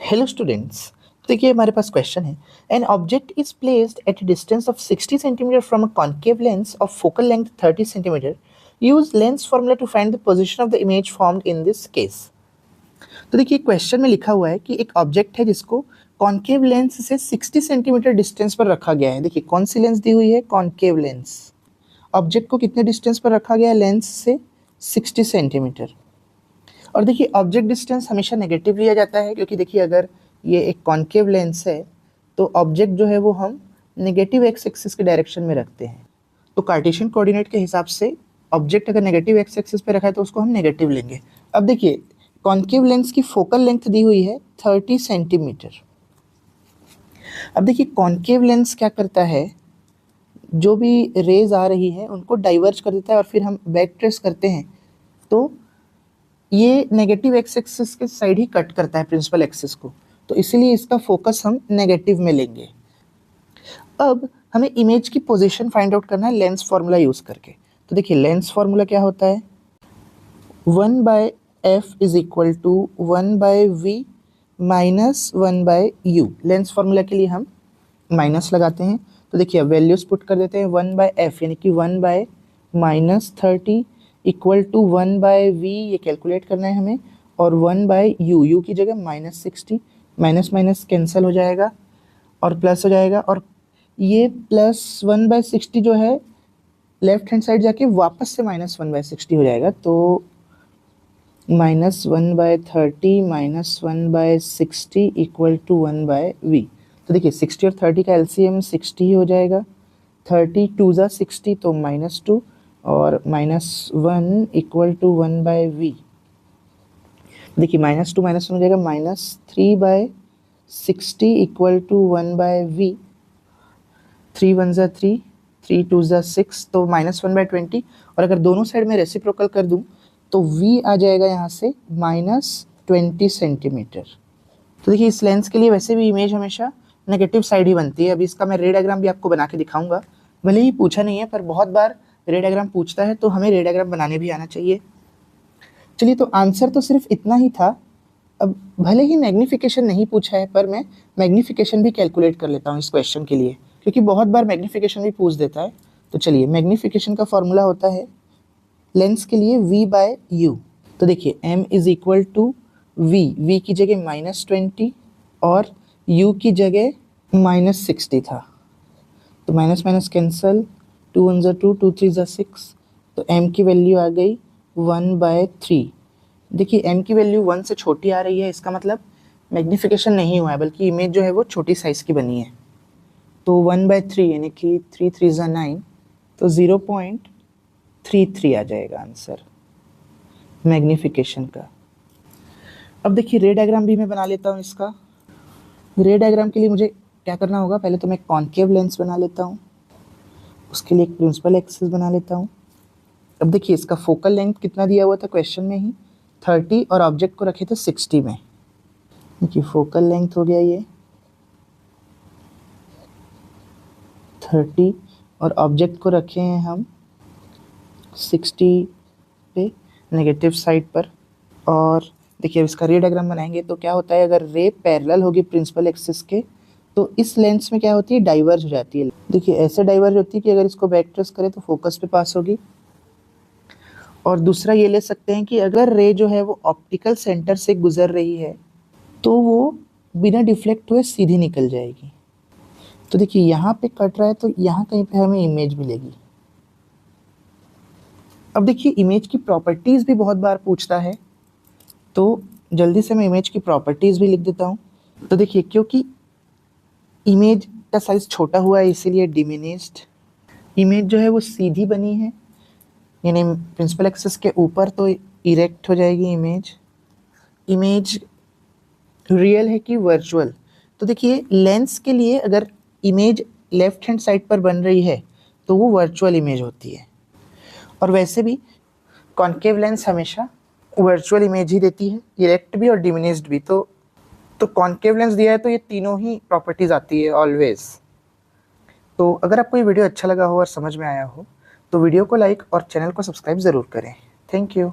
Hello students. तो देखिए हमारे पास क्वेश्चन है, an object is placed at a distance of 60 centimetre from a concave lens of focal length 30 centimetre. Use lens formula to find the position of the image formed in this case. तो देखिए question में लिखा हुआ है कि एक object है जिसको कॉन्केव लेंस से 60 सेंटीमीटर डिस्टेंस पर रखा गया है। देखिए कौन सी लेंस दी हुई है, कॉन्केव लेंस। ऑब्जेक्ट को कितने डिस्टेंस पर रखा गया है, लेंस से 60 सेंटीमीटर। और देखिए ऑब्जेक्ट डिस्टेंस हमेशा नेगेटिव लिया जाता है, क्योंकि देखिए अगर ये एक कॉन्केव लेंस है तो ऑब्जेक्ट जो है वो हम नेगेटिव एक्स एक्सिस के डायरेक्शन में रखते हैं। तो कार्टेशियन कोऑर्डिनेट के हिसाब से ऑब्जेक्ट अगर नेगेटिव एक्स एक्सिस पे रखा है तो उसको हम नेगेटिव लेंगे। अब देखिए कॉन्केव लेंस की फोकल लेंथ दी हुई है 30 सेंटीमीटर। अब देखिए कॉन्केव लेंस क्या करता है, जो भी रेज आ रही है उनको डाइवर्ज कर देता है और फिर हम बैक ट्रेस करते हैं तो ये नेगेटिव एक्स एक्सिस के साइड ही कट करता है प्रिंसिपल एक्सिस को, तो इसीलिए इसका फोकस हम नेगेटिव में लेंगे। अब हमें इमेज की पोजीशन फाइंड आउट करना है लेंस फार्मूला यूज करके। तो देखिए लेंस फार्मूला क्या होता है, 1/f is equal to 1/v minus 1/u। Lens formula के लिए हम माइनस लगाते हैं, तो देखिए वैल्यूज पुट कर देते हैं। 1/f यानी कि 1/-30 इक्वल टू 1/v, ये कैलकुलेट करना है हमें, और 1/u, u की जगह -60, माइनस माइनस कैंसिल हो जाएगा और प्लस हो जाएगा, और ये प्लस 1/60 जो है लेफ्ट हैंड साइड जाके वापस से -1/60 हो जाएगा, तो -1/30 माइनस 1/60 इक्वल टू 1/v। तो देखिए 60 और 30 का एलसीएम 60 ही हो जाएगा। 30 2 ज़ा 60 तो -2 और -1 इक्वल टू 1/v। देखिए -2 -1 हो जाएगा, -3/60 इक्वल टू 1/v। 3 1 ज़ा 3, 3 2 ज़ा 6, तो -1/20। और अगर दोनों साइड में रेसिप्रोकल कर दूं तो v आ जाएगा यहाँ से -20 सेंटीमीटर। तो देखिए इस लेंस के लिए वैसे भी इमेज हमेशा नेगेटिव साइड ही बनती है। अभी इसका मैं रे डायग्राम भी आपको बना के दिखाऊंगा। भले ही पूछा नहीं है पर बहुत बार रे डायग्राम पूछता है, तो हमें रे डायग्राम बनाने भी आना चाहिए। चलिए तो आंसर तो सिर्फ इतना ही था। अब भले ही मैग्नीफिकेशन नहीं पूछा है पर मैं मैग्नीफिकेशन भी कैलकुलेट कर लेता हूँ इस क्वेश्चन के लिए, क्योंकि बहुत बार मैग्नीफिकेशन भी पूछ देता है। तो चलिए मैग्नीफिकेशन का फॉर्मूला होता है लेंस के लिए v/u। तो देखिए m is equal to v की जगह -20 और u की जगह -60 था, तो माइनस माइनस कैंसल, 2 1 ज़ा 2, 2 3 ज़ा 6, तो m की वैल्यू आ गई 1/3। देखिए m की वैल्यू 1 से छोटी आ रही है, इसका मतलब मैग्नीफिकेशन नहीं हुआ है बल्कि इमेज जो है वो छोटी साइज़ की बनी है। तो 1/3 यानी कि 3 3 ज़ा 9, तो 0.33 आ जाएगा आंसर मैग्नीफिकेशन का। अब देखिए रे डायग्राम भी मैं बना लेता हूँ इसका। रे डायग्राम के लिए मुझे क्या करना होगा, पहले तो मैं कॉन्केव लेंस बना लेता हूँ, उसके लिए एक प्रिंसिपल एक्सिस बना लेता हूँ। अब देखिए इसका फोकल लेंथ कितना दिया हुआ था क्वेश्चन में ही, 30, और ऑब्जेक्ट को रखे थे 60 में। देखिए फोकल लेंथ हो गया ये 30 और ऑब्जेक्ट को रखे हैं हम 60 पे नेगेटिव साइड पर। और देखिए इसका रे डायग्राम बनाएंगे तो क्या होता है, अगर रे पैरेलल होगी प्रिंसिपल एक्सिस के तो इस लेंस में क्या होती है, डाइवर्ज हो जाती है। देखिए ऐसे डाइवर्ज होती है कि अगर इसको बैक ट्रेस करें तो फोकस पे पास होगी। और दूसरा ये ले सकते हैं कि अगर रे जो है वो ऑप्टिकल सेंटर से गुजर रही है तो वो बिना डिफ्लेक्ट हुए सीधी निकल जाएगी। तो देखिए यहाँ पे कट रहा है तो यहाँ कहीं पे हमें इमेज मिलेगी। अब देखिए इमेज की प्रॉपर्टीज भी बहुत बार पूछता है, तो जल्दी से मैं इमेज की प्रॉपर्टीज भी लिख देता हूँ। तो देखिए क्योंकि इमेज का साइज छोटा हुआ है इसीलिए डिमिनिश्ड। इमेज जो है वो सीधी बनी है, यानी प्रिंसिपल एक्सिस के ऊपर, तो इरेक्ट हो जाएगी इमेज। इमेज रियल है कि वर्चुअल, तो देखिए लेंस के लिए अगर इमेज लेफ्ट हैंड साइड पर बन रही है तो वो वर्चुअल इमेज होती है। और वैसे भी कॉन्केव लेंस हमेशा वर्चुअल इमेज ही देती है, इरेक्ट भी और डिमिनिश्ड भी। तो कॉन्केव लेंस दिया है तो ये तीनों ही प्रॉपर्टीज आती है ऑलवेज। तो अगर आपको ये वीडियो अच्छा लगा हो और समझ में आया हो तो वीडियो को लाइक और चैनल को सब्सक्राइब ज़रूर करें। Thank you.